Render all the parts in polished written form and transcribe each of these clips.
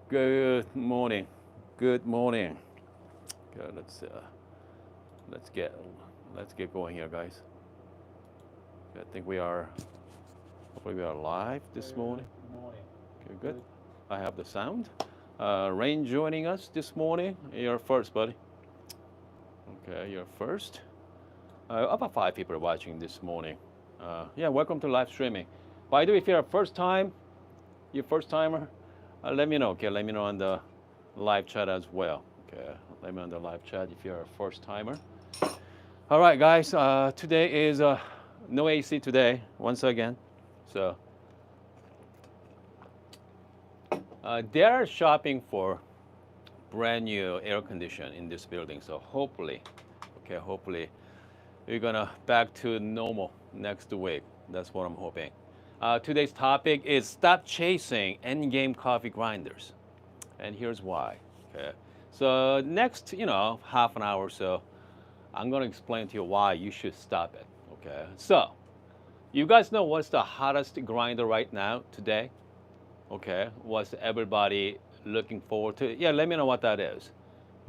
Good morning. Good morning. Okay, let's get let's get going here, guys. I think hopefully we are live this morning. Good morning. Okay, good. I have the sound. Rain joining us this morning. You're first, buddy. Okay, you're first. About 5 people are watching this morning. Yeah, welcome to live streaming. By the way, if you're a you're first timer, let me know. Okay, let me know on the live chat as well. Okay, let me know on the live chat if you're a first timer. All right, guys. Today is no AC today once again. So they're shopping for brand new air condition in this building. So hopefully we're gonna back to normal next week. That's what I'm hoping. Today's topic is stop chasing endgame coffee grinders, and here's why. Okay. So next, half an hour or so, I'm gonna explain to you why you should stop it. Okay. So you guys know what's the hottest grinder right now today? Okay. What's everybody looking forward to? Yeah, let me know what that is.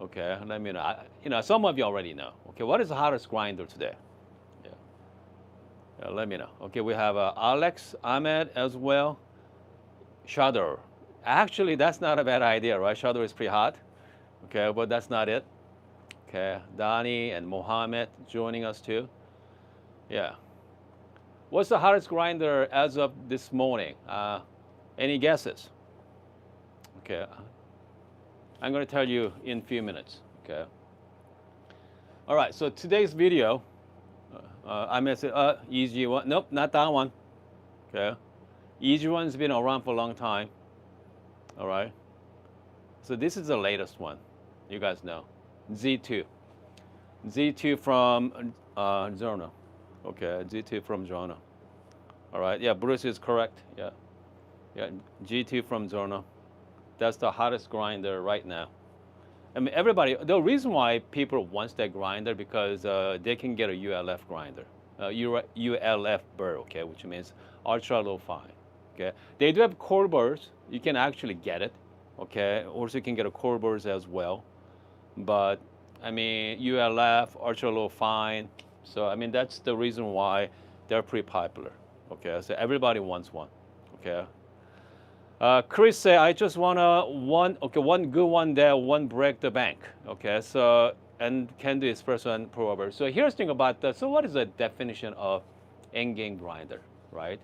Okay. Let me know. Some of you already know. Okay. What is the hottest grinder today? Yeah. Yeah, let me know. Okay. We have Alex, Ahmed as well. Shudder. Actually, that's not a bad idea, right? Shudder is pretty hot. Okay, but that's not it. Okay, Donnie and Mohammed joining us too. Yeah. What's the hottest grinder as of this morning? Any guesses? Okay. I'm going to tell you in a few minutes. Okay. All right. So today's video, I may say, easy one. Nope, not that one. Okay. Easy one's been around for a long time. All right. So this is the latest one. You guys know. Z2. Z2 from Zorno. Okay. Z2 from Zorno. All right. Yeah, Bruce is correct. Yeah. Yeah. G2 from Zorno. That's the hottest grinder right now. I mean, everybody. The reason why people want that grinder because they can get a ULF grinder, ULF burr. Okay, which means ultra low fine. Okay. They do have core burrs. You can actually get it. Okay. Also, you can get a core burrs as well. But I mean, ULF, ultra low fine. So I mean, that's the reason why they're pretty popular. Okay, so everybody wants one. Okay. Chris say, I just wanna one good one there, one break the bank. Okay, so and can do espresso and pour over. So here's the thing about that. So what is the definition of endgame grinder, right?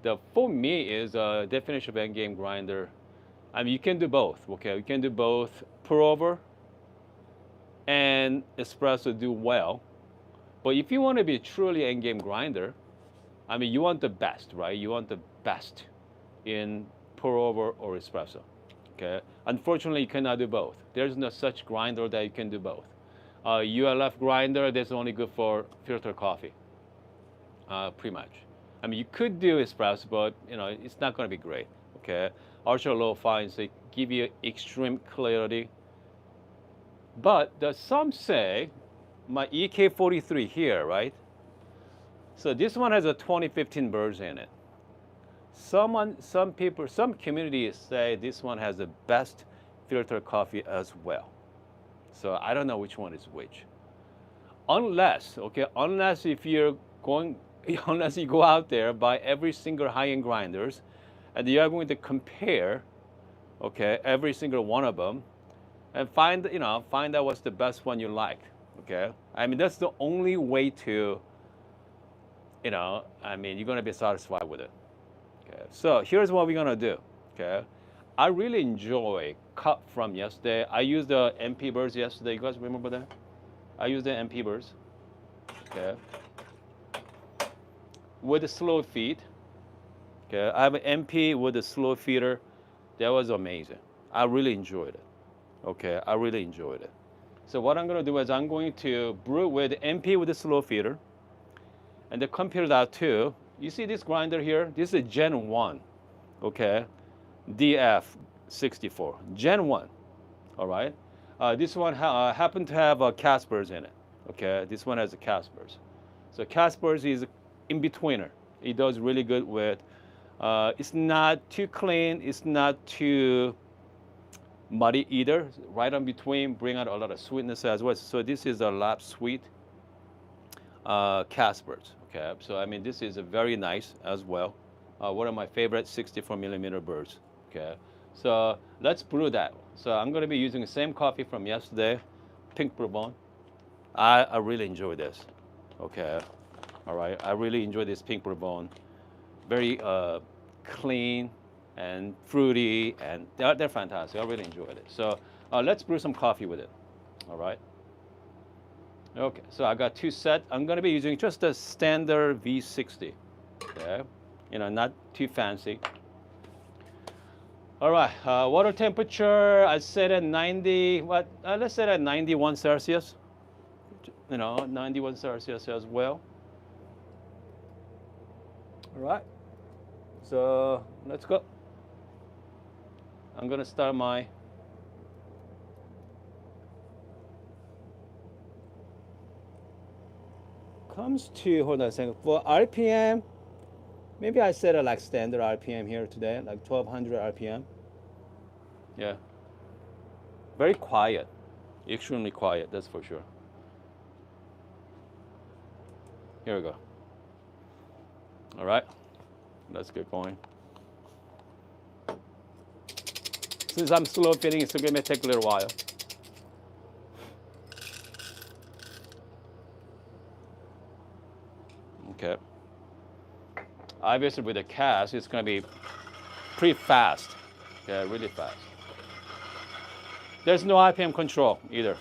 The for me is a definition of endgame grinder. I mean, you can do both. Okay, you can do both pour over and espresso do well. But if you want to be truly endgame grinder, I mean, you want the best, right? You want the best in pour over or espresso. Okay. Unfortunately, you cannot do both. There's no such grinder that you can do both. ULF grinder that's only good for filter coffee, pretty much. I mean, you could do espresso, but it's not going to be great. Okay. Ultra low fine, so it give you extreme clarity. But some say my EK43 here, right? So this one has a 2015 burrs in it. Some people, some communities say this one has the best filter coffee as well. So I don't know which one is which. Unless if you're going, unless you go out there buy every single high-end grinders, and you are going to compare, okay, every single one of them, and find out what's the best one you like. Okay, I mean that's the only way to, I mean you're gonna be satisfied with it. Okay, so here's what we're gonna do. Okay, I really enjoy cut from yesterday. I used the MP burrs yesterday. You guys remember that? I used the MP burrs. Okay, with the slow feed. Okay, I have an MP with a slow feeder. That was amazing. I really enjoyed it. Okay, I really enjoyed it. So what I'm gonna do is I'm going to brew with MP with the slow feeder, and then compare that to. You see this grinder here? This is Gen 1. Okay, DF64, Gen 1, all right? This one happened to have Casper's in it, okay? This one has a Casper's. So Casper's is in betweener. It does really good with, it's not too clean, it's not too muddy either. Right in between, bring out a lot of sweetness as well. So this is a lap sweet Casper's. Okay, so I mean this is a very nice as well. One of my favorite 64 millimeter burrs. Okay, so let's brew that. So I'm going to be using the same coffee from yesterday, pink bourbon. I really enjoy this. Okay, all right. I really enjoy this pink bourbon. Very clean and fruity, and they're fantastic. I really enjoyed it. So let's brew some coffee with it. All right. Okay, so I got two sets. I'm going to be using just a standard V60. Okay, you know, not too fancy. All right, water temperature, I set at 90, let's set at 91 Celsius. You know, 91 Celsius as well. All right, so let's go. I'm gonna start my comes to, hold on a second, for RPM, maybe I set a like standard RPM here today, like 1200 RPM. Yeah, very quiet, extremely quiet, that's for sure. Here we go. All right, let's get going. Since I'm slow fitting, it's going to take a little while. Okay. Obviously, with the cast, it's going to be pretty fast. Yeah, really fast. There's no RPM control either.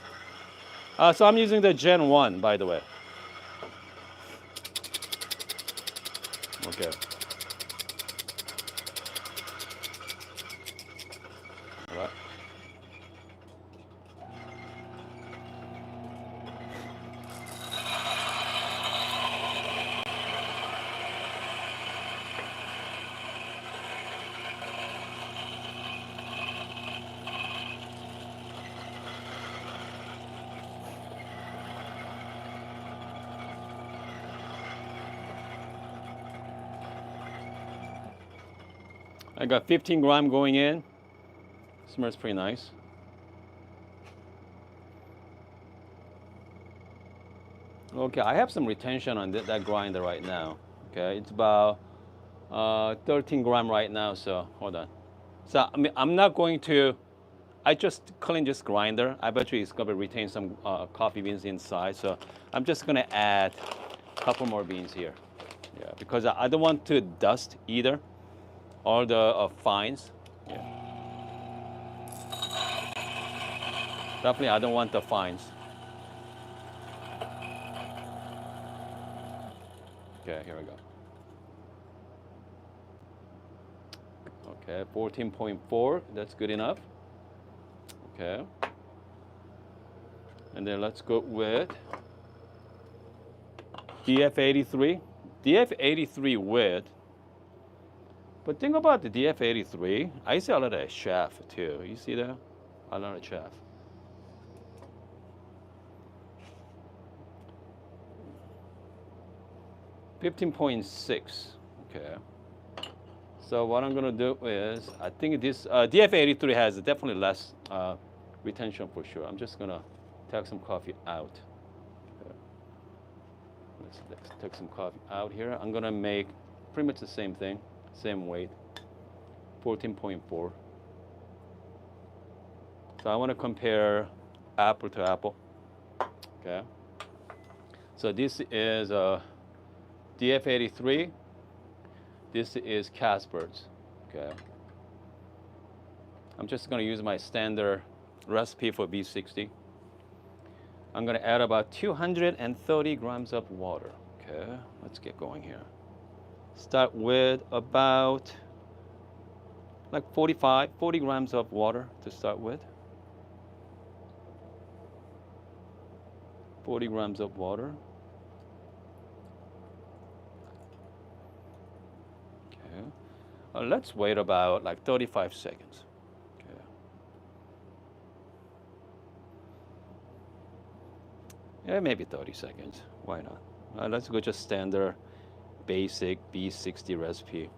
So I'm using the Gen 1, by the way. Okay. All right. I got 15 gram going in. Smells pretty nice. Okay, I have some retention on that grinder right now. Okay, it's about 13 gram right now. So hold on. So I mean, I'm not going to. I just clean this grinder. I bet you it's gonna retain some coffee beans inside. So I'm just gonna add a couple more beans here. Yeah, because I don't want to dust either all the fines. Yeah. Definitely, I don't want the fines. Okay, here we go. Okay, 14.4, that's good enough. Okay. And then let's go with DF83. DF83 with, but think about the DF83, I see a lot of chaff too. You see that? A lot of chaff. $15.6. Okay. So what I'm gonna do is, I think this DF83 has definitely less retention for sure. I'm just gonna take some coffee out. Okay. Let's take some coffee out here. I'm gonna make pretty much the same thing, same weight, 14.4. So I wanna compare apple to apple. Okay. So this is DF83. This is Casper's. Okay. I'm just going to use my standard recipe for B60. I'm going to add about 230 grams of water. Okay, let's get going here. Start with about like 40 grams of water to start with. 40 grams of water. Let's wait about like 35 seconds. Okay. Yeah, maybe 30 seconds. Why not? Let's go just standard, basic B60 recipe.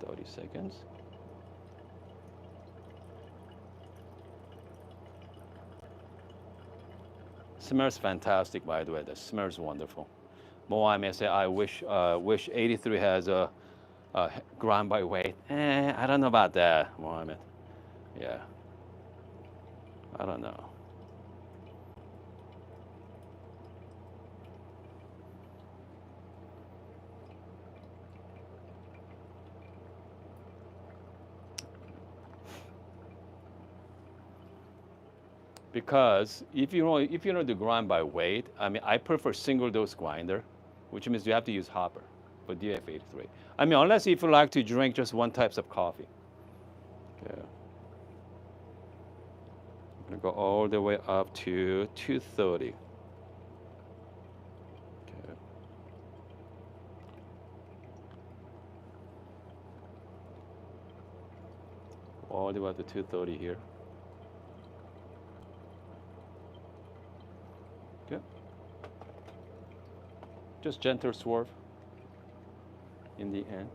30 seconds. Smells fantastic, by the way. The smells wonderful. Moai may say, I wish 83 has a ground by weight. I don't know about that, Mohammed. Yeah, I don't know. Because if you know the grind by weight, I mean, I prefer single dose grinder, which means you have to use hopper for DF83. I mean, unless if you like to drink just one types of coffee. Okay. I'm gonna go all the way up to 230. Okay. All the way up to 230 here. Okay. Just gentle swerve in the end.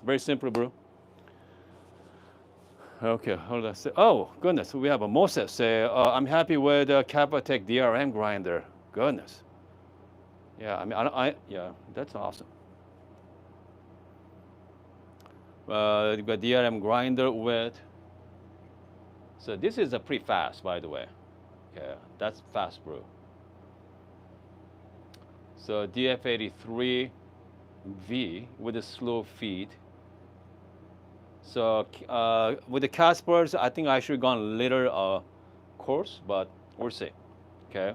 Very simple brew. Okay, hold on. Oh, goodness, we have a Moses say, I'm happy with the Capotech DRM grinder. Goodness. Yeah, I mean, yeah, that's awesome. You've got DRM grinder with, so this is a pretty fast, by the way. Okay, that's fast brew. So DF83V with a slow feed. So with the Caspers, I think I should have gone a little coarse, but we'll see. Okay.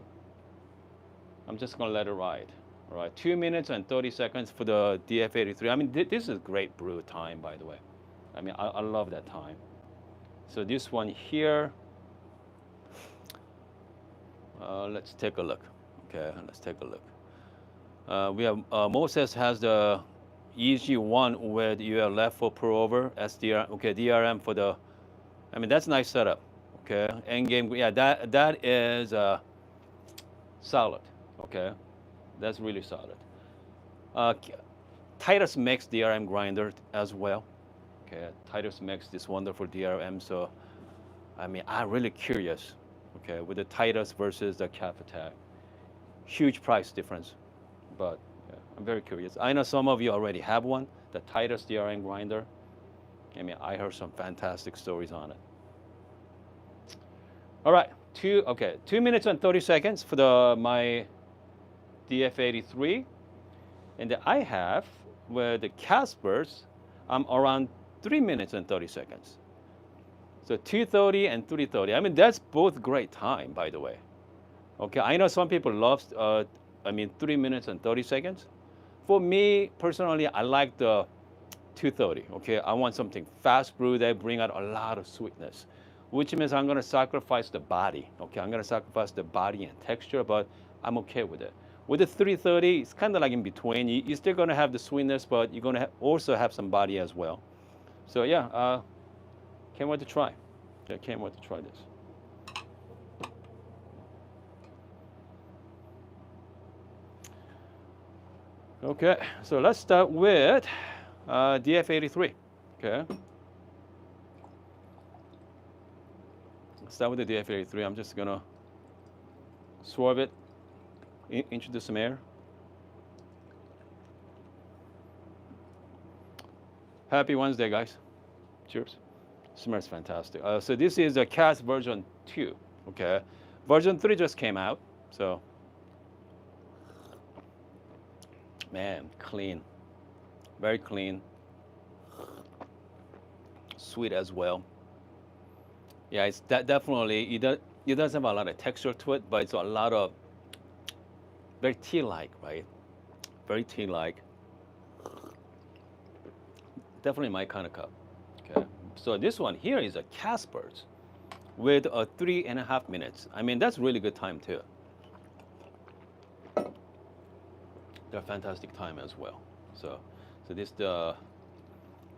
I'm just gonna let it ride. All right, 2 minutes and 30 seconds for the DF83. I mean, this is great brew time, by the way. I mean, I love that time. So this one here, let's take a look. Okay, let's take a look. We have Moses has the EG1 with your left foot pour over SDR. Okay, DRM for the. I mean, that's nice setup. Okay, Endgame. Yeah, that is solid. Okay, that's really solid. Titus makes DRM grinder as well. Okay, Titus makes this wonderful DRM. So, I mean, I'm really curious. Okay, with the Titus versus the Capotech, huge price difference, but yeah, I'm very curious. I know some of you already have one, the Titus DRM grinder. I mean, I heard some fantastic stories on it. All right, 2 minutes and 30 seconds for my DF83, and I have with the Caspers, I'm around 3 minutes and 30 seconds. So 2:30 and 3:30. I mean, that's both great time, by the way. Okay, I know some people love, 3 minutes and 30 seconds. For me personally, I like the 2:30. Okay, I want something fast brew that bring out a lot of sweetness, which means I'm gonna sacrifice the body. Okay, I'm gonna sacrifice the body and texture, but I'm okay with it. With the 3:30, it's kind of like in between. You're still gonna have the sweetness, but you're gonna also have some body as well. So yeah, can't wait to try. Yeah, can't wait to try this. Okay, so let's start with DF83. Okay. Let's start with the DF83. I'm just gonna swerve it, introduce some air. Happy Wednesday, guys. Cheers. Smells fantastic. So this is a CAS version 2. Okay. Version 3 just came out. So, man, clean. Very clean. Sweet as well. Yeah, it's definitely, it does have a lot of texture to it, but it's a lot of very tea-like, right? Very tea-like. Definitely my kind of cup. Okay. So this one here is a Casper's with a 3.5 minutes. I mean, that's really good time too. They're fantastic time as well. So this the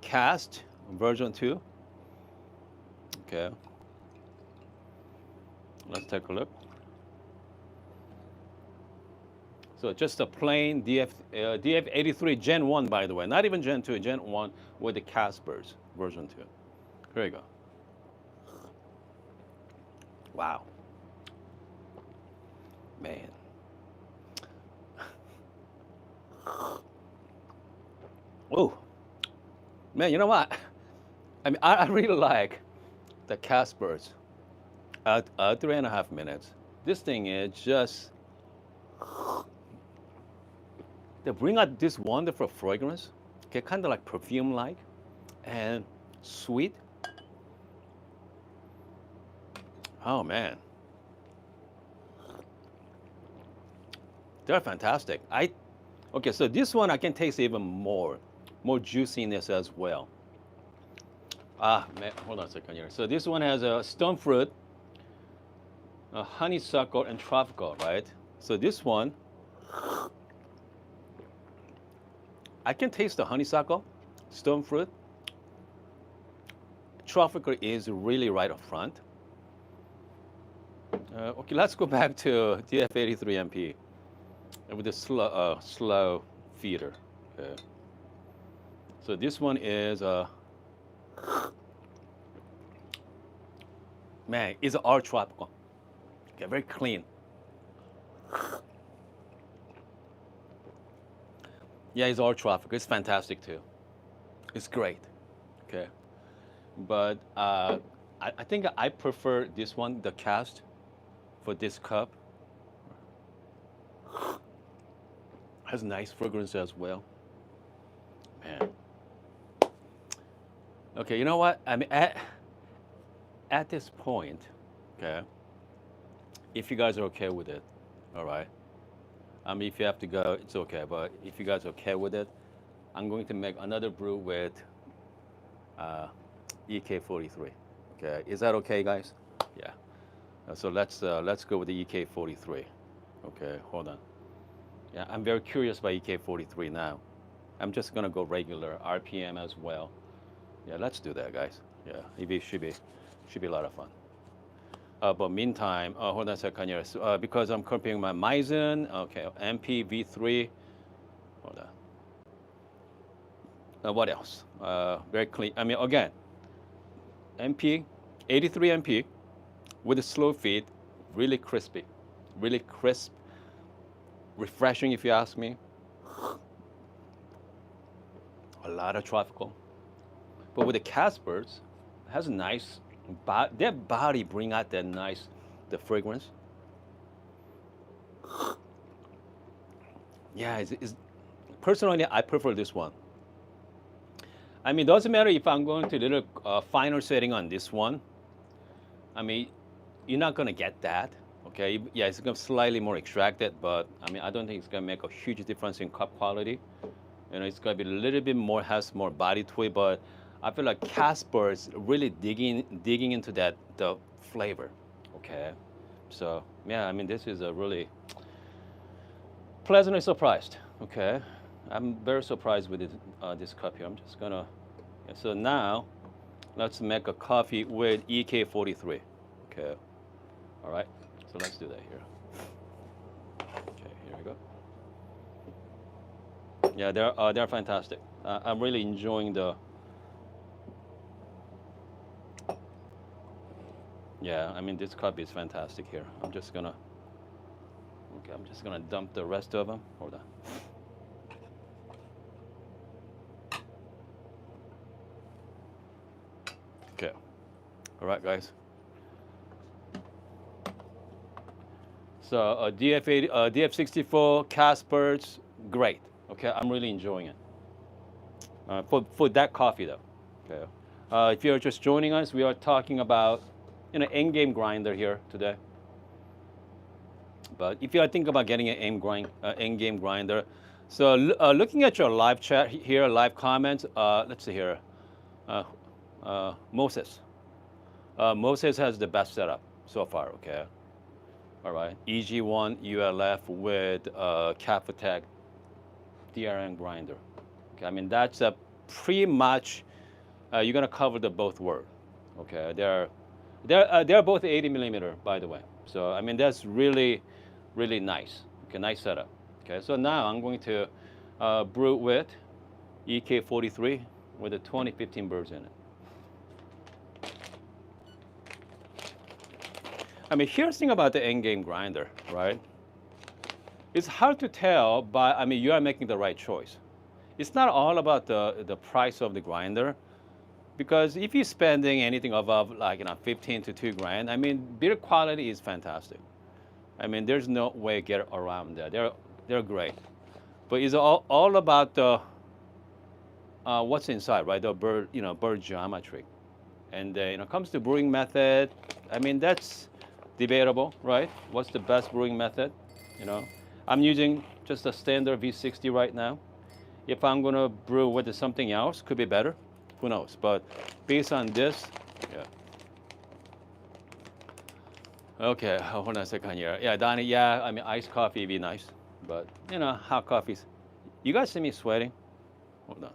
cast version 2. Okay. Let's take a look. So just a plain DF83 Gen 1, by the way, not even Gen 2, Gen 1 with the Caspers version 2. Here you go. Wow. Man. Oh, man, you know what? I mean, I really like the Caspers at 3.5 minutes. This thing is just, they bring out this wonderful fragrance, okay, kind of like perfume-like and sweet. Oh man, they're fantastic. Okay, so this one I can taste even more juiciness as well. Ah, man, hold on a second here. So this one has a stone fruit, a honeysuckle, and tropical, right? So this one, I can taste the honeysuckle, stone fruit. Tropical is really right up front. Okay, let's go back to DF83MP with the slow feeder. Okay. So this one is man, it's all tropical. Okay, very clean. Yeah, it's all tropical. It's fantastic too. It's great. Okay, but I think I prefer this one, the cast, for this cup. Has nice fragrance as well. Man. Okay, you know what? I mean, at this point, okay, if you guys are okay with it, all right. I mean, if you have to go, it's okay. But if you guys are okay with it, I'm going to make another brew with EK43. Okay, is that okay, guys? Yeah. So let's go with the EK43. Okay, hold on. Yeah, I'm very curious about EK43 now. I'm just gonna go regular RPM as well. Yeah, let's do that, guys. Yeah, it should be a lot of fun. But meantime, hold on a second here. So, because I'm comparing my Meissen, okay, MP V3. Hold on. What else? Very clean. I mean, again, MP, 83 MP with a slow feed, really crispy, really crisp, refreshing if you ask me. A lot of tropical. But with the Caspers, it has a nice, their body bring out that nice, the fragrance. Yeah, personally, I prefer this one. I mean, it doesn't matter if I'm going to do a finer setting on this one. I mean, you're not gonna get that, okay? Yeah, it's gonna be slightly more extracted, but I mean, I don't think it's gonna make a huge difference in cup quality. You know, it's gonna be a little bit more, has more body to it, but I feel like Casper's really digging into the flavor, okay? So yeah, I mean, this is a really pleasantly surprised, okay? I'm very surprised with this cup here. I'm just gonna, yeah, so now let's make a coffee with EK43, okay? All right, so let's do that here. Okay, here we go. Yeah, they're fantastic. I'm really enjoying the. Yeah, I mean this cup is fantastic here. I'm just gonna dump the rest of them. Hold on. Okay. All right, guys. So DF64 Casper's, great. Okay, I'm really enjoying it. For that coffee though. Okay. If you're just joining us, we are talking about Endgame grinder here today. But if you are thinking about getting an Endgame grinder, so looking at your live chat here, live comments, let's see here. Moses. Moses has the best setup so far. Okay. All right, EG1 ULF with Cafatech DRM grinder. Okay, I mean that's a pretty much you're gonna cover the both world. Okay, they're both 80 millimeter, by the way. So I mean that's really nice. Okay, nice setup. Okay, so now I'm going to brew with EK43 with the 2015 burrs in it. I mean, here's the thing about the Endgame grinder, right? It's hard to tell, but I mean, you are making the right choice. It's not all about the price of the grinder, because if you're spending anything above like 15 to 2 grand, I mean, build quality is fantastic. I mean, there's no way to get around that. They're great, but it's all about the what's inside, right? The bird geometry, and comes to brewing method. I mean, that's debatable, right? What's the best brewing method? You know, I'm using just a standard V60 right now. If I'm gonna brew with something else, could be better. Who knows? But based on this, yeah. Okay, hold on a second here. Yeah, Donnie, yeah, I mean, iced coffee would be nice. But, hot coffees. You guys see me sweating? Hold on.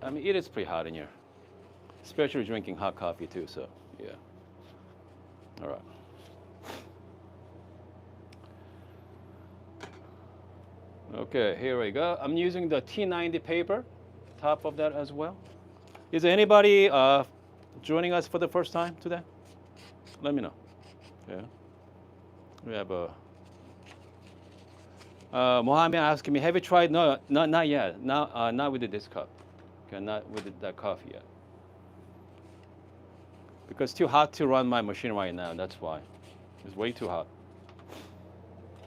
I mean, it is pretty hot in here. Especially drinking hot coffee too, so, yeah. All right. Okay, here we go. I'm using the T90 paper, top of that as well. Is anybody joining us for the first time today? Let me know. Yeah. We have Mohammed asking me, have you tried? No, not yet. Not with this cup. Okay, not with that coffee yet. Because it's too hot to run my machine right now. That's why. It's way too hot.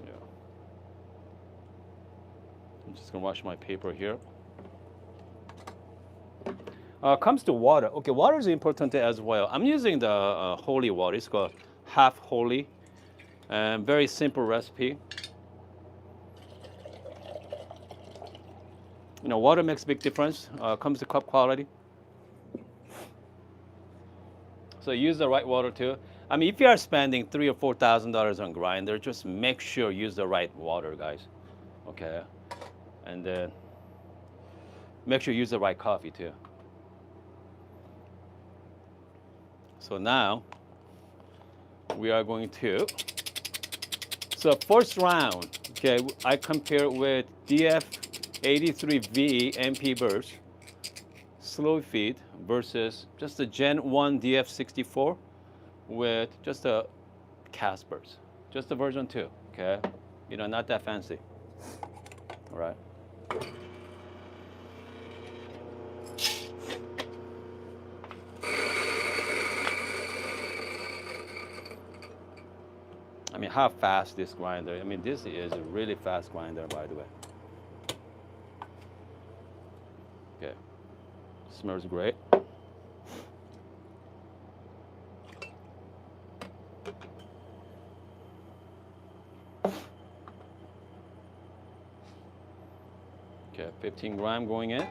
Yeah. I'm just gonna wash my paper here. Comes to water. Okay, water is important as well. I'm using the holy water. It's called half holy. Very simple recipe. Water makes a big difference. Comes to cup quality. So use the right water too. I mean, if you are spending $3,000 or $4,000 on grinder, just make sure you use the right water, guys. Okay, and then make sure you use the right coffee too. So now we are going to. So first round, okay, I compare with DF83V MP burrs, slow feed versus just the Gen 1 DF64 with just a cast burrs, just the version 2, okay? Not that fancy, all right? I mean, how fast this grinder, I mean, this is a really fast grinder, by the way. Okay, smells great. Okay, 15 gram going in.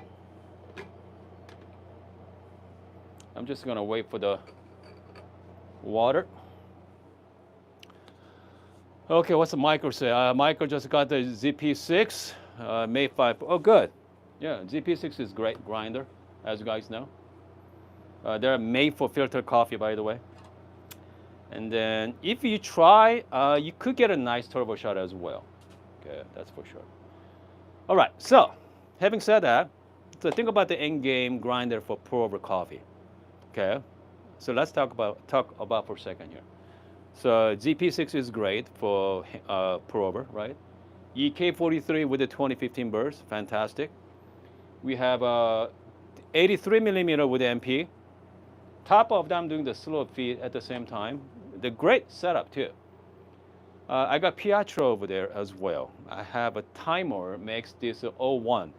I'm just gonna wait for the water. Okay, what's the Michael say? Michael just got the ZP6, May 5. Oh, good. Yeah, ZP6 is great grinder, as you guys know. They're made for filter coffee, by the way. And then if you try, you could get a nice turbo shot as well. Okay, that's for sure. All right, so having said that, so think about the Endgame grinder for pour-over coffee. Okay, so let's talk about for a second here. So ZP6 is great for pour-over, right? EK43 with the 2015 burrs, fantastic. We have 83 millimeter with MP. Top of them doing the slow feed at the same time. The great setup too. I got Pietro over there as well. I have a timer makes this 01.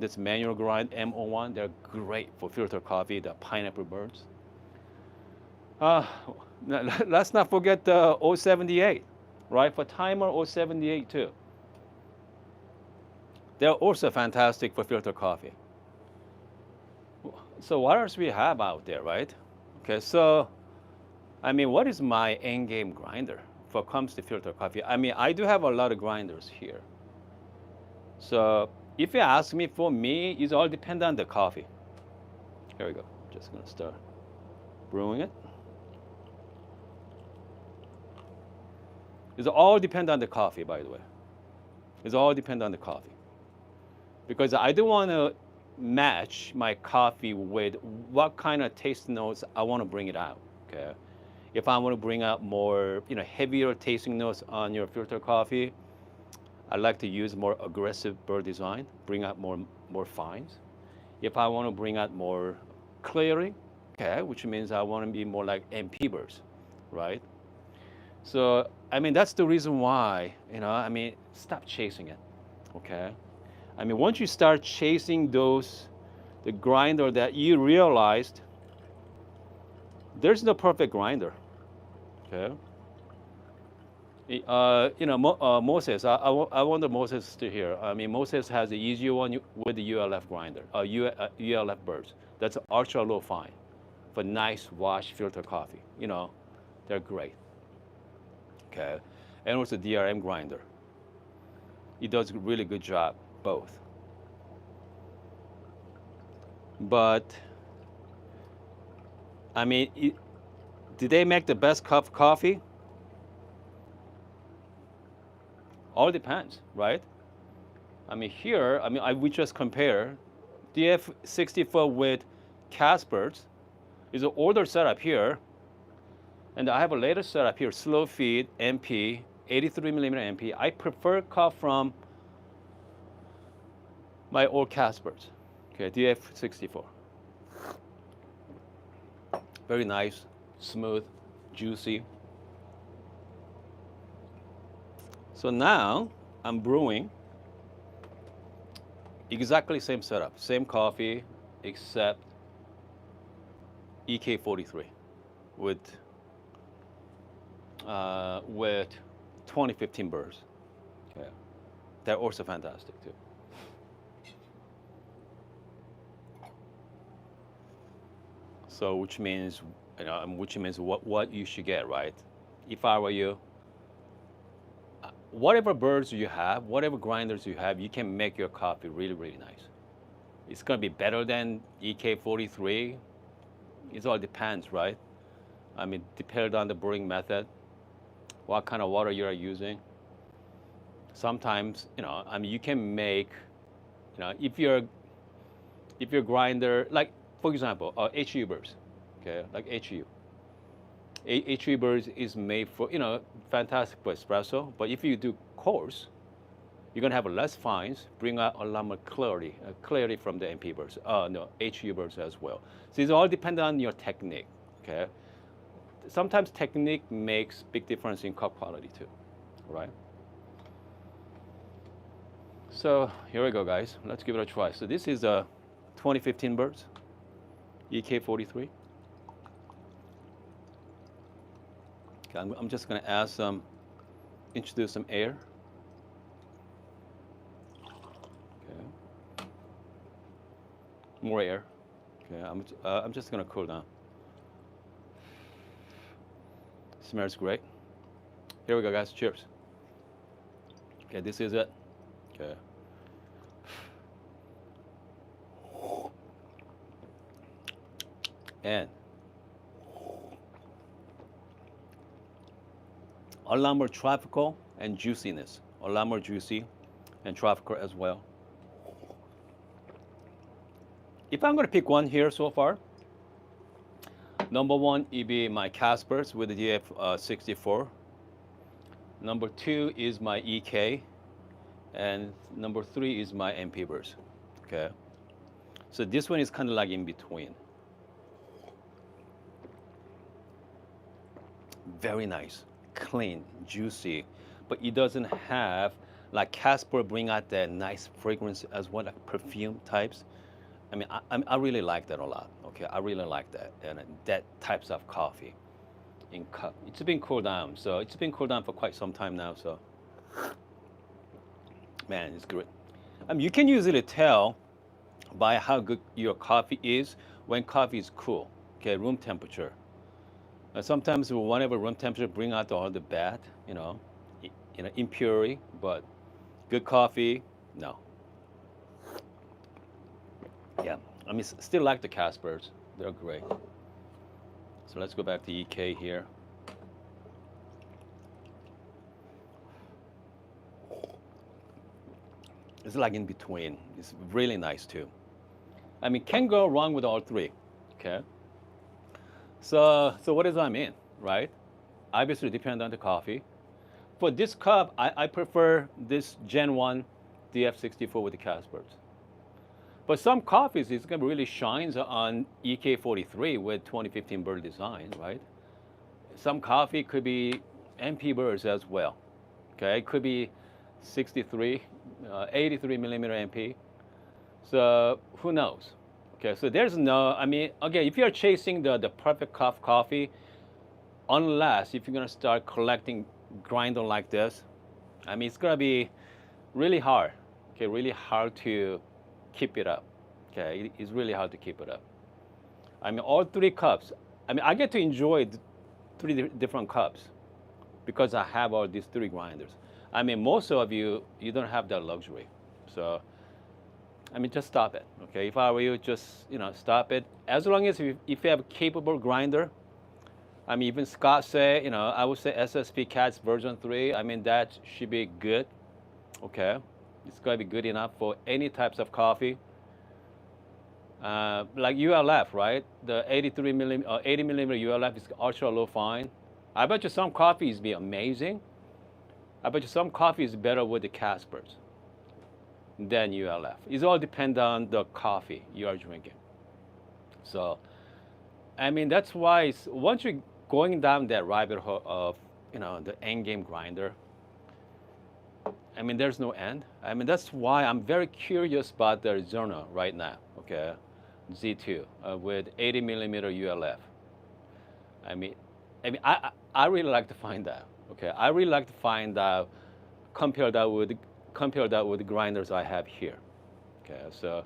This manual grind M01. They're great for filter coffee, the pineapple burns. Let's not forget the 078, right? For timer 078 too. They're also fantastic for filter coffee. So what else we have out there, right? Okay, so I mean, what is my Endgame grinder for comes to filter coffee? I mean, I do have a lot of grinders here. So if you ask me, for me, it all depends on the coffee. Here we go. Just gonna start brewing it. It's all depend on the coffee, by the way. It's all depend on the coffee. Because I don't want to match my coffee with what kind of taste notes I want to bring it out. Okay. If I want to bring out more, heavier tasting notes on your filter coffee, I like to use more aggressive burr design, bring out more fines. If I want to bring out more clearing, okay, which means I want to be more like MP burrs, right? So that's the reason why, stop chasing it, okay? Once you start chasing the grinder that you realized there's no perfect grinder, okay? Moses, I wonder Moses is still here. Moses has the easier one with the ULF grinder, ULF burrs. That's ultra low fine for nice wash filter coffee. They're great. Okay, and also DRM grinder. It does a really good job, both. But did they make the best cup of coffee? All depends, right? Here, we just compare DF64 with Casper's. Is an older setup here, and I have a later setup here, slow feed MP, 83 millimeter MP. I prefer cup from my old Casper's, okay, DF64. Very nice, smooth, juicy. So now I'm brewing exactly same setup, same coffee, except EK43 with 2015 burrs. Okay, they're also fantastic too. So which means what you should get, right? If I were you, whatever burrs you have, whatever grinders you have, you can make your coffee really, really nice. It's gonna be better than EK43. It all depends, right? Depending on the brewing method, what kind of water you are using. Sometimes, you can make, if your grinder, like for example, HU burrs, okay, like HU. HU burrs is made for, fantastic for espresso, but if you do coarse, you're gonna have less fines, bring out a lot more clarity from the MP burrs. No, HU burrs as well. So it's all dependent on your technique, okay? Sometimes technique makes big difference in cup quality too, right? So here we go, guys. Let's give it a try. So this is a 2015 burrs, EK43. Okay, I'm just gonna add introduce some air. Okay. More air. Okay, I'm just gonna cool down. Smells great. Here we go, guys. Cheers. Okay, this is it. Okay. And a lot more tropical and juiciness. A lot more juicy and tropical as well. If I'm gonna pick one here so far, number one would be my Casper's with the DF64. Number two is my EK, and number three is my MP burrs. Okay, so this one is kind of like in between. Very nice, clean, juicy, but it doesn't have like Casper bring out that nice fragrance as well, like perfume types. I really like that a lot. Okay, I really like that, and that types of coffee in cup. It's been cooled down, so it's been cooled down for quite some time now. So, man, it's good. You can usually tell by how good your coffee is when coffee is cool. Okay, room temperature. Sometimes whenever room temperature bring out all the bad, impurity, but good coffee, no. Yeah, still like the Caspers. They're great. So let's go back to EK here. It's like in between. It's really nice too. I mean, can't go wrong with all three. Okay. So what does that mean, right? Obviously, depend on the coffee. For this cup, I prefer this Gen 1 DF64 with the Caspers. But some coffees, it's gonna really shines on EK43 with 2015 bird design, right? Some coffee could be MP burrs as well. Okay, it could be 63, 83 millimeter MP. So who knows? Okay, so there's no, I mean, again, if you're chasing the perfect cup coffee, unless if you're gonna start collecting grinder like this, I mean, it's gonna be really hard. Okay, really hard to keep it up. Okay, it's really hard to keep it up. I mean, all three cups. I mean, I get to enjoy three different cups because I have all these three grinders. I mean, most of you, you don't have that luxury. So, I mean, just stop it. Okay, if I were you, just stop it. As long as if you have a capable grinder, I mean, even Scott said, I would say SSP Cats version 3. I mean, that should be good. Okay, it's gonna be good enough for any types of coffee. Like ULF, right? The 83 millimeter, 80 millimeter ULF is ultra low fine. I bet you some coffees be amazing. I bet you some coffee is better with the Caspers than ULF. It all depends on the coffee you are drinking. So, I mean, that's why once you're going down that rabbit hole of, the Endgame grinder, I mean, there's no end. I mean, that's why I'm very curious about the Zerna right now, okay? Z2 with 80 millimeter ULF. I mean, I really like to find out. Okay, I really like to find out, compare that with the grinders I have here. Okay, so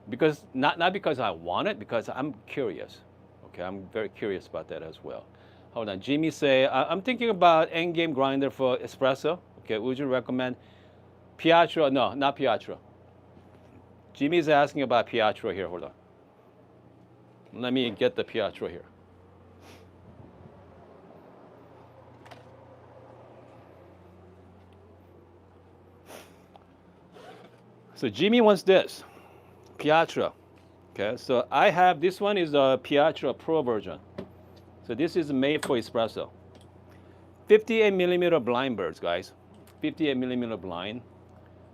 because not because I want it, because I'm curious. Okay, I'm very curious about that as well. Hold on, Jimmy say I'm thinking about Endgame grinder for espresso. Okay, would you recommend Piatro? No, not Piatro. Jimmy's asking about Piatro here. Hold on. Let me get the Piatro here. So Jimmy wants this, Piatro. Okay, so I have this one is a Piatro Pro version. So this is made for espresso. 58 millimeter blind birds, guys. 58 millimeter blind.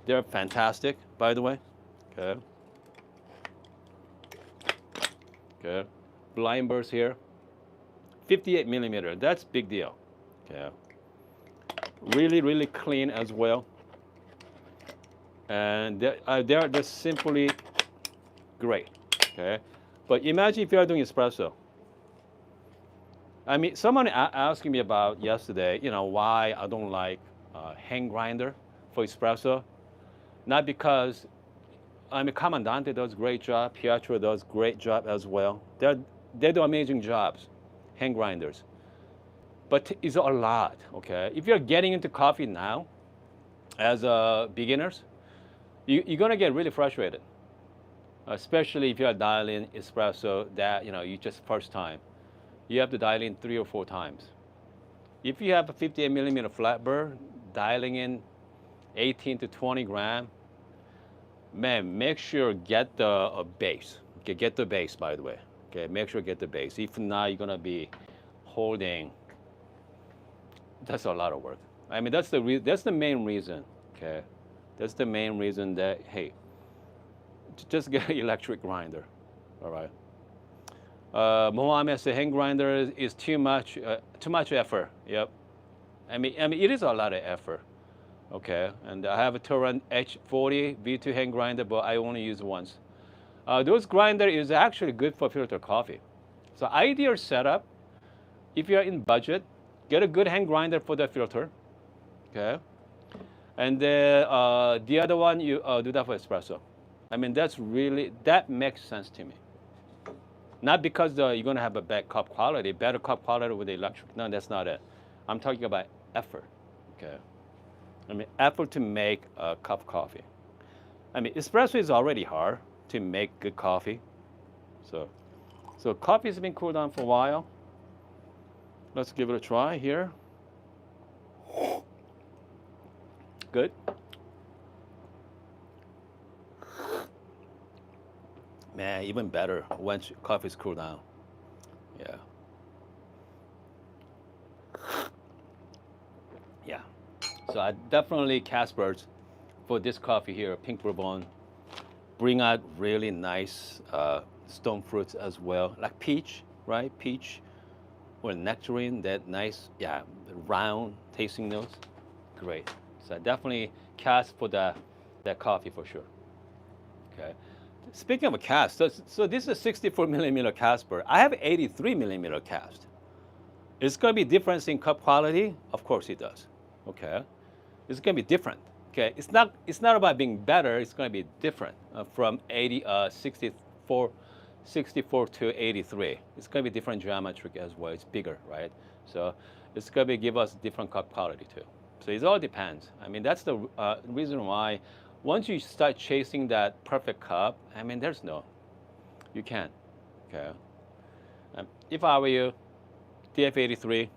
They're fantastic, by the way. Okay. Okay. Blind birds here. 58 millimeter. That's big deal. Okay. Really, really clean as well. And they're just simply great. Okay. But imagine if you are doing espresso. I mean, someone asking me about yesterday, why I don't like hand grinder for espresso. Not because, I mean, Comandante does a great job. Pietro does a great job as well. They do amazing jobs, hand grinders. But it's a lot, okay? If you're getting into coffee now, as beginners, you're gonna get really frustrated, especially if you're dialing espresso that you just first time. You have to dial in 3 or 4 times. If you have a 58 millimeter flat burr, dialing in 18 to 20 gram, man, make sure get the base. Okay, get the base, by the way. Okay, make sure get the base. If not, you're gonna be holding. That's a lot of work. I mean, that's the main reason. Okay, that's the main reason that hey, just get an electric grinder. All right. Mohammed said hand grinder is too much effort. Yep. I mean, it is a lot of effort. Okay, and I have a Torrent H40 V2 hand grinder, but I only use once. Those grinder is actually good for filter coffee. So ideal setup, if you're in budget, get a good hand grinder for the filter. Okay, and then the other one you do that for espresso. I mean, that makes sense to me. Not because you're gonna have a bad cup quality, better cup quality with the electric. No, that's not it. I'm talking about effort. Okay. I mean, effort to make a cup of coffee. I mean, espresso is already hard to make good coffee. So coffee has been cooled down for a while. Let's give it a try here. Good. Man, even better once coffee's cooled down. Yeah, yeah. So I definitely Casper's for this coffee here, Pink Bourbon, bring out really nice stone fruits as well, like peach, right? Peach or nectarine, that nice, yeah, round tasting notes. Great. So I definitely cast for that coffee for sure. Okay. Speaking of a cast, so this is a 64 millimeter Casper. I have 83 millimeter cast. It's going to be difference in cup quality? Of course it does. Okay. It's going to be different. Okay. It's not about being better. It's going to be different from 64 to 83. It's going to be different geometric as well. It's bigger, right? So it's going to give us different cup quality too. So it all depends. I mean, that's the reason why once you start chasing that perfect cup, I mean, you can't. Okay. If I were you, DF83,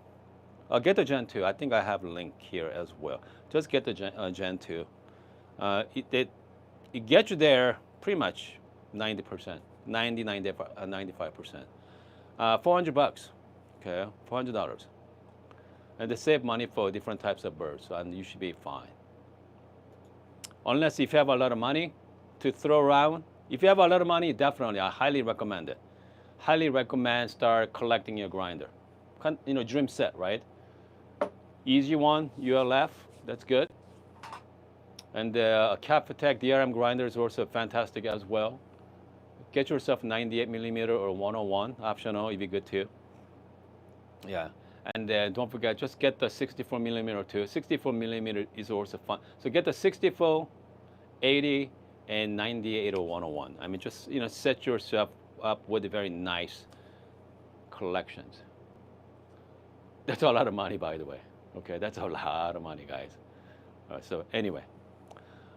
get the Gen 2. I think I have a link here as well. Just get the Gen 2. It gets you there pretty much 90%, 95%. $400, okay, $400. And they save money for different types of birds, and you should be fine. Unless if you have a lot of money to throw around. If you have a lot of money, definitely, I highly recommend it. Highly recommend start collecting your grinder. Dream set, right? Easy one, ULF, that's good. And a Cap Attack DRM grinder is also fantastic as well. Get yourself 98 millimeter or 101 optional if you're good too. Yeah. And don't forget, just get the 64 millimeter too. 64 millimeter is also fun. So get the 64, 80, and 98 or 101. I mean, just set yourself up with a very nice collections. That's a lot of money, by the way. Okay, that's a lot of money, guys. So anyway,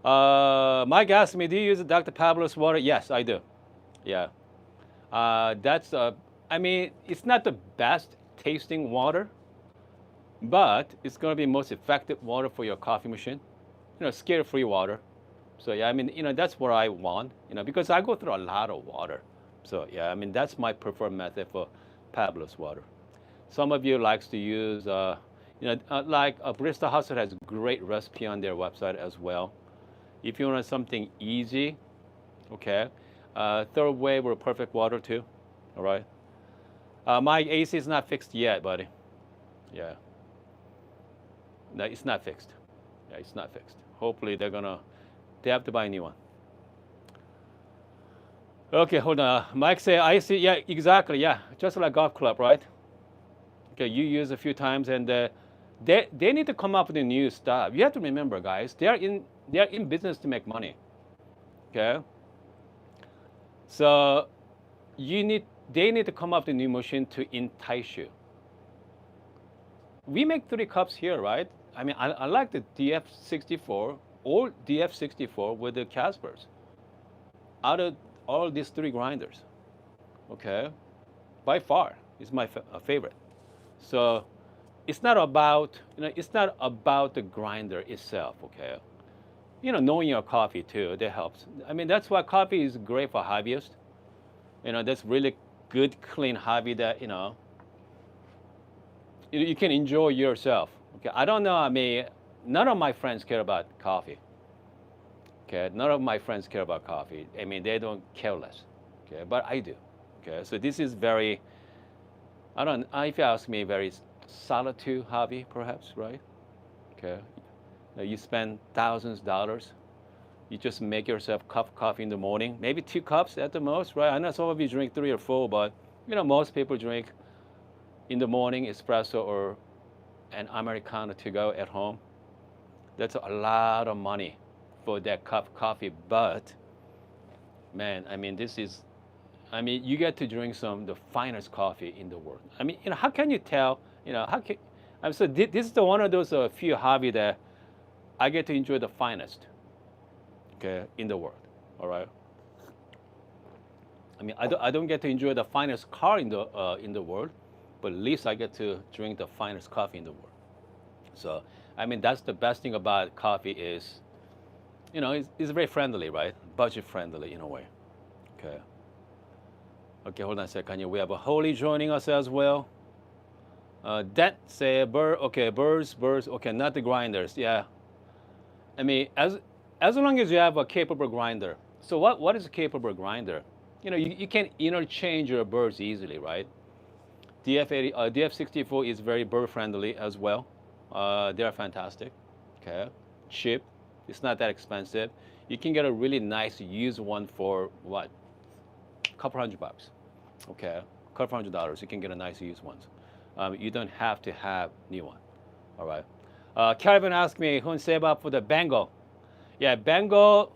Mike asked me, do you use Dr. Pablo's water? Yes, I do. Yeah. I mean, it's not the best tasting water, but it's going to be most effective water for your coffee machine. Scare-free water. So yeah, I mean, that's what I want, because I go through a lot of water. So yeah, I mean, that's my preferred method for Pablo's water. Some of you likes to use, like Barista Hustle has great recipe on their website as well. If you want something easy, okay, third wave or perfect water too, all right. My AC is not fixed yet, buddy. Yeah. No, it's not fixed. Yeah, it's not fixed. Hopefully they have to buy a new one. Okay, hold on. Mike say, I see, yeah, exactly, yeah. Just like golf club, right? Okay, you use a few times and they need to come up with new stuff. You have to remember, guys, they are in business to make money. Okay? So they need to come up with a new machine to entice you. We make 3 cups here, right? I mean, I like the DF64 or DF64 with the Caspers. Out of all these 3 grinders, okay, by far, it's my favorite. So it's not about the grinder itself, okay. Knowing your coffee too, that helps. I mean, that's why coffee is great for hobbyists. That's really good, clean hobby that you can enjoy yourself. Okay, I don't know. I mean, none of my friends care about coffee. Okay, none of my friends care about coffee. I mean, they don't care less. Okay, but I do. Okay, so this is very, if you ask me, very solitude hobby, perhaps, right? Okay, now you spend thousands of dollars. You just make yourself a cup of coffee in the morning, maybe 2 cups at the most, right? I know some of you drink 3 or 4, but most people drink in the morning espresso or an Americano to go at home. That's a lot of money for that cup of coffee, but man, I mean, you get to drink the finest coffee in the world. I mean, how can you tell, so this is one of those few hobby that I get to enjoy the finest, okay, in the world, all right? I mean, I don't get to enjoy the finest car in the world, but at least I get to drink the finest coffee in the world. So, I mean, that's the best thing about coffee is, it's very friendly, right? Budget friendly in a way, okay? Okay, hold on a second. We have a Holy joining us as well. That say okay, burrs. Okay, not the grinders. Yeah, I mean, as long as you have a capable grinder. So what is a capable grinder? You can interchange your burrs easily, right? DF64 is very burr friendly as well. They are fantastic. Okay, cheap. It's not that expensive. You can get a really nice used one for what? A couple $100. Okay, a couple $100. You can get a nice used one. You don't have to have new one. All right. Calvin asked me, who save up for the Bengal? Yeah, Bengal,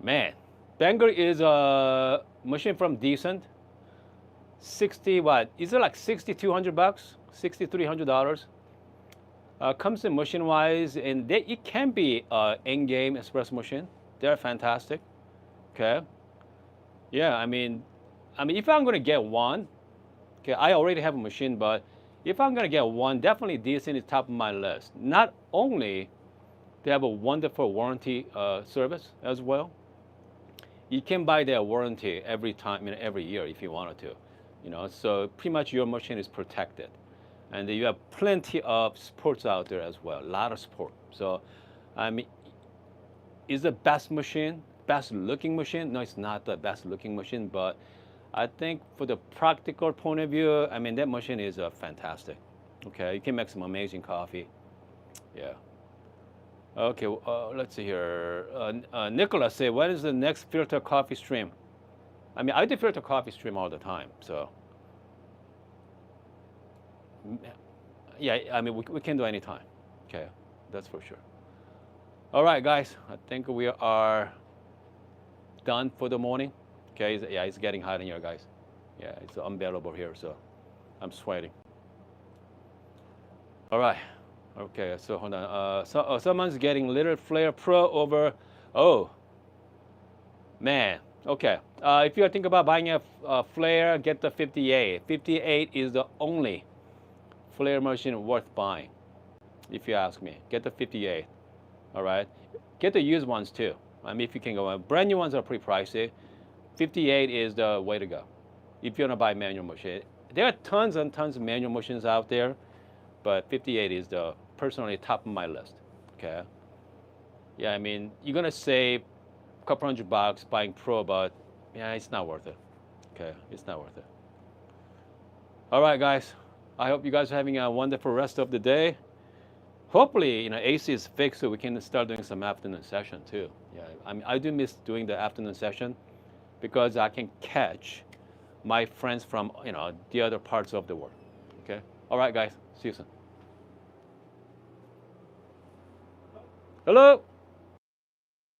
man. Bengal is a machine from Decent. 60 what? Is it like $6,200? $6,300? Comes in machine wise, and it can be Endgame espresso machine. They're fantastic. Okay. Yeah, I mean, if I'm gonna get one, okay, I already have a machine, but if I'm gonna get one, definitely Decent is top of my list. Not only they have a wonderful warranty service as well. You can buy their warranty every time, every year if you wanted to. So pretty much your machine is protected, and you have plenty of sports out there as well. A lot of sport. So, I mean, is the best machine, best looking machine? No, it's not the best looking machine, but I think for the practical point of view, I mean, that machine is fantastic. Okay, you can make some amazing coffee. Yeah. Okay, let's see here. Nicholas say, when is the next filter coffee stream? I mean, I do filter coffee stream all the time, so. Yeah, I mean, we can do any time. Okay, that's for sure. All right, guys, I think we are done for the morning. Okay, yeah, it's getting hot in here, guys. Yeah, it's unbearable here, so I'm sweating. All right. Okay, so hold on. Someone's getting Little Flare Pro over. Oh, man. Okay. If you think about buying a Flare, get the 58. 58 is the only Flare machine worth buying, if you ask me. Get the 58. All right. Get the used ones too. I mean, if you can go, brand new ones are pretty pricey. 58 is the way to go if you want to buy manual machine. There are tons and tons of manual machines out there, but 58 is the personally top of my list. Okay. Yeah, I mean, you're gonna save a couple $100 buying Pro, but yeah, it's not worth it. Okay, it's not worth it. All right, guys. I hope you guys are having a wonderful rest of the day. Hopefully, AC is fixed so we can start doing some afternoon session too. Yeah, I mean, I do miss doing the afternoon session because I can catch my friends from the other parts of the world. Okay. All right, guys. See you soon. Hello.